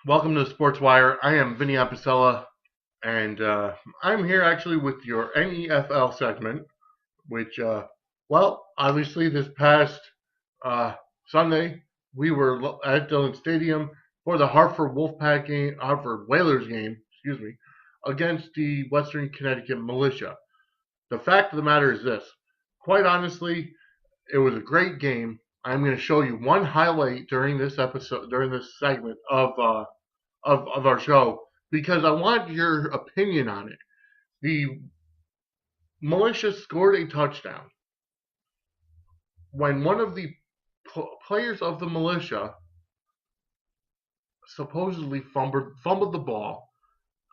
Welcome to Sportswire. I am Vinnie Apicella, and I'm here actually with your NEFL segment, which, obviously this past uh, Sunday we were at Dillon Stadium for the Hartford Whalers game, excuse me, against the Western Connecticut Militia. The fact of the matter is this: quite honestly, it was a great game. I'm going to show you one highlight during this segment of our show because I want your opinion on it. The militia scored a touchdown when one of the players of the militia supposedly fumbled the ball.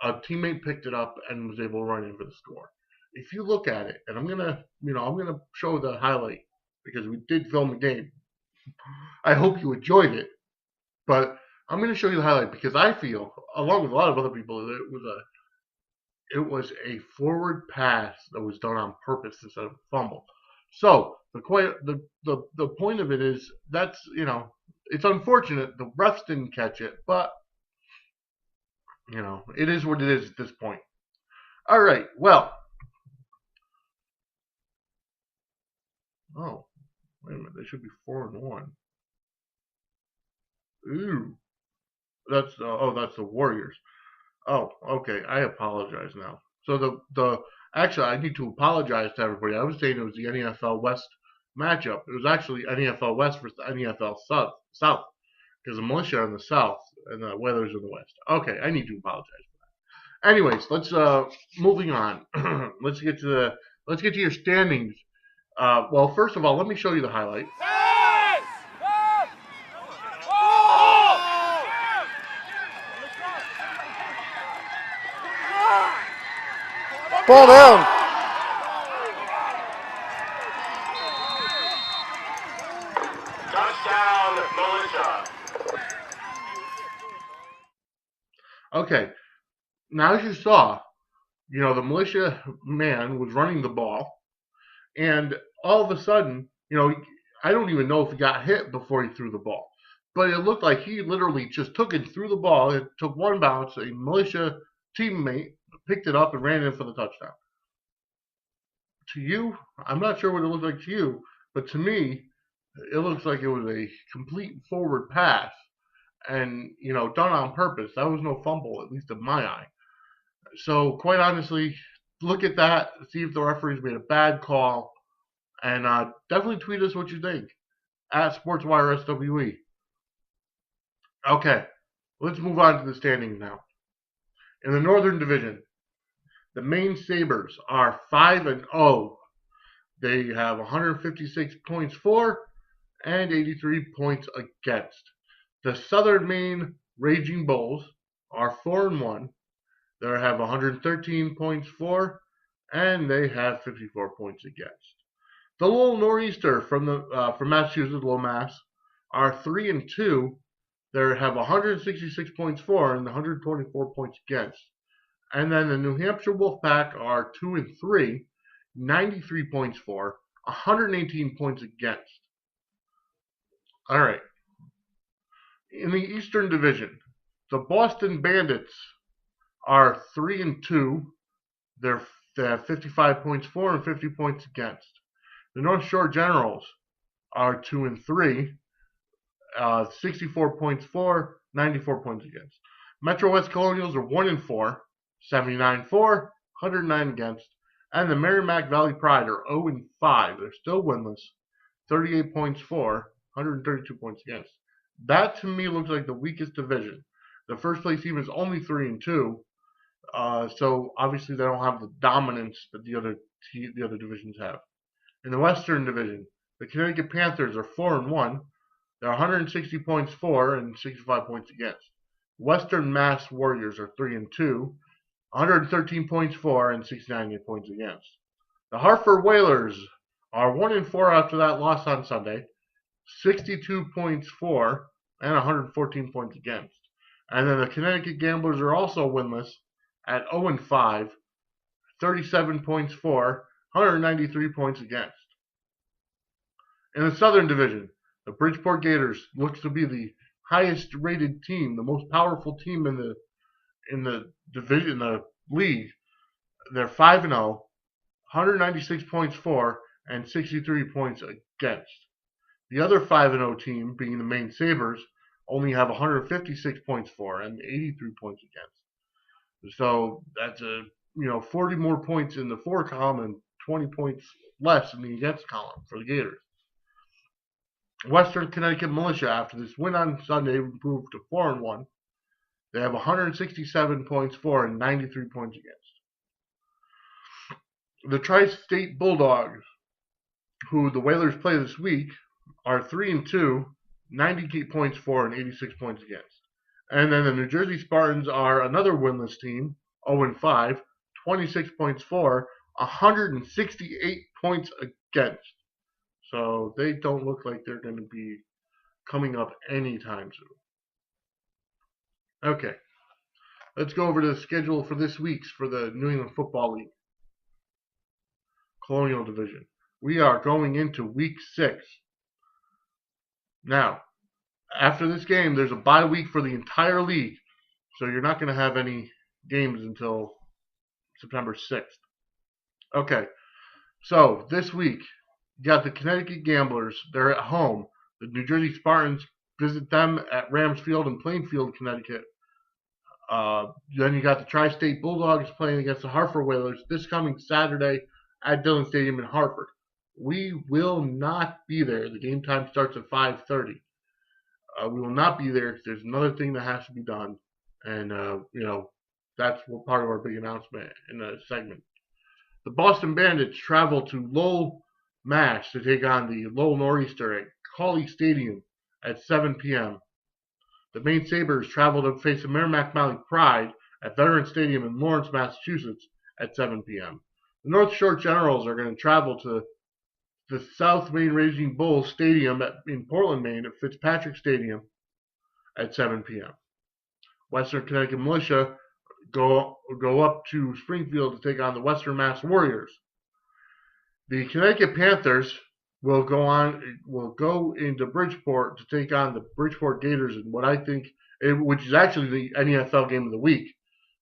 A teammate picked it up and was able to run in for the score. If you look at it, and I'm gonna show the highlight because we did film the game. I hope you enjoyed it, but I'm gonna show you the highlight because I feel, along with a lot of other people, that it was a forward pass that was done on purpose instead of a fumble. So the point of it is that's it's unfortunate the refs didn't catch it, but it is what it is at this point. All right, well, oh wait a minute, they should be 4-1. Ooh, that's the Warriors. Oh, okay, I apologize now. So the actually I need to apologize to everybody. I was saying it was the NFL West matchup. It was actually NFL West versus NFL South because the militia are in the South and the Whalers in the West. Okay, I need to apologize for that. Anyways, let's moving on. Let's get to your standings. Well, first of all, let me show you the highlight. Ball down. Touchdown, Militia. Okay, now as you saw, the militia man was running the ball, and all of a sudden, I don't even know if he got hit before he threw the ball, but it looked like he literally just took it, threw the ball, it took one bounce, a militia teammate picked it up and ran in for the touchdown. To you, I'm not sure what it looked like to you, but to me, it looks like it was a complete forward pass and, done on purpose. That was no fumble, at least in my eye. So, quite honestly, look at that, see if the referees made a bad call, and definitely tweet us what you think at Sportswire SWE. Okay, let's move on to the standings now. In the Northern Division, the Maine Sabres are 5-0. They have 156 points for and 83 points against. The Southern Maine Raging Bulls are 4-1. They have 113 points for and they have 54 points against. The Lowell Nor'easter from Massachusetts, Lowell, Mass, are 3-2. They have 166 points for and 124 points against. And then the New Hampshire Wolfpack are 2-3, 93 points for, 118 points against. All right. In the Eastern Division, the Boston Bandits are 3-2. They have 55 points for and 50 points against. The North Shore Generals are 2-3, 64 points for, 94 points against. Metro West Colonials are 1-4, 79 for, 109 against. And the Merrimack Valley Pride are 0-5. They're still winless, 38 points for, 132 points against. That to me looks like the weakest division. The first place team is only 3-2, so obviously they don't have the dominance that the other divisions have. In the Western Division, the Connecticut Panthers are 4-1. They're 160 points for and 65 points against. Western Mass Warriors are 3-2, 113 points for and 69 points against. The Hartford Whalers are 1-4 after that loss on Sunday, 62 points for and 114 points against. And then the Connecticut Gamblers are also winless at 0-5, 37 points for, 193 points against. In the Southern Division, the Bridgeport Gators looks to be the highest rated team, the most powerful team in the division, the league. They're 5-0, 196 points for, and 63 points against. The other 5-0 team, being the Maine Sabres, only have 156 points for and 83 points against. So that's 40 more points in the for column and 20 points less in the against column for the Gators. Western Connecticut Militia, after this win on Sunday, improved to 4-1. They have 167 points for and 93 points against. The Tri-State Bulldogs, who the Whalers play this week, are 3-2, 90 points for and 86 points against. And then the New Jersey Spartans are another winless team, 0-5, 26 points for, 168 points against. So they don't look like they're going to be coming up anytime soon. Okay, let's go over to the schedule for this week's for the New England Football League Colonial Division. We are going into week 6. Now, after this game, there's a bye week for the entire league, so you're not going to have any games until September 6th. Okay, so this week, you got the Connecticut Gamblers. They're at home. The New Jersey Spartans visit them at Rams Field in Plainfield, Connecticut. Then you got the Tri-State Bulldogs playing against the Hartford Whalers this coming Saturday at Dillon Stadium in Hartford. We will not be there. The game time starts at 5:30. We will not be there because there's another thing that has to be done. And, that's part of our big announcement in the segment. The Boston Bandits travel to Lowell, Mass. to take on the Lowell Nor'easter at Cawley Stadium at 7 p.m. The Maine Sabres travel to face the Merrimack Valley Pride at Veterans Stadium in Lawrence, Massachusetts at 7 p.m. The North Shore Generals are going to travel to the South Maine Raging Bulls Stadium in Portland, Maine at Fitzpatrick Stadium at 7 p.m. Western Connecticut Militia go up to Springfield to take on the Western Mass Warriors. The Connecticut Panthers will go into Bridgeport to take on the Bridgeport Gators in what I think, which is actually the NEFL game of the week,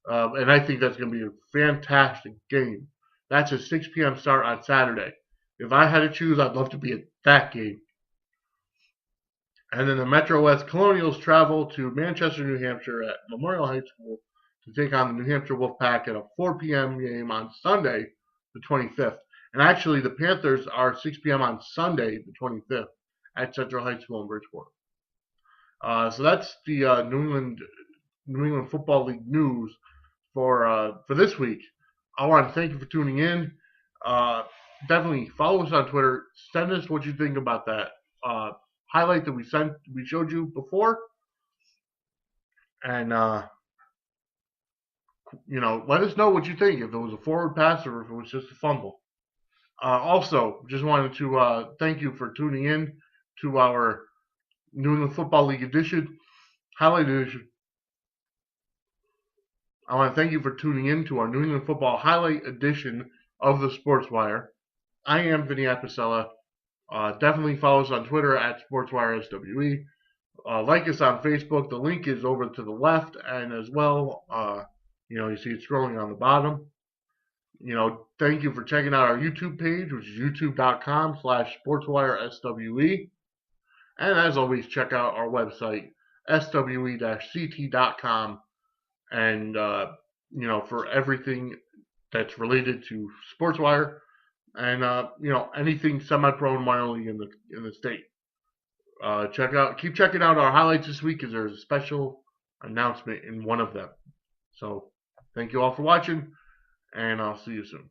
and I think that's going to be a fantastic game. That's a 6 p.m. start on Saturday. If I had to choose, I'd love to be at that game. And then the Metro West Colonials travel to Manchester, New Hampshire at Memorial High School to take on the New Hampshire Wolfpack at a 4 p.m. game on Sunday, the 25th. And actually, the Panthers are 6 p.m. on Sunday, the 25th, at Central High School in Bridgeport. So that's the New England Football League news for this week. I want to thank you for tuning in. Definitely follow us on Twitter. Send us what you think about that highlight that we showed you before, and let us know what you think, if it was a forward pass or if it was just a fumble. Also, just wanted to thank you for tuning in to our New England Football League edition, highlight edition. I want to thank you for tuning in to our New England Football highlight edition of the Sportswire. I am Vinnie Apicella. Definitely follow us on Twitter at Sportswire SWE. Like us on Facebook. The link is over to the left, and as well, you see it scrolling on the bottom. Thank you for checking out our YouTube page, which is youtube.com/SportswireSWE. And as always, check out our website, swe-ct.com, and for everything that's related to Sportswire and anything semi-pro and minor league in the state. Keep checking out our highlights this week, because there's a special announcement in one of them. So thank you all for watching, and I'll see you soon.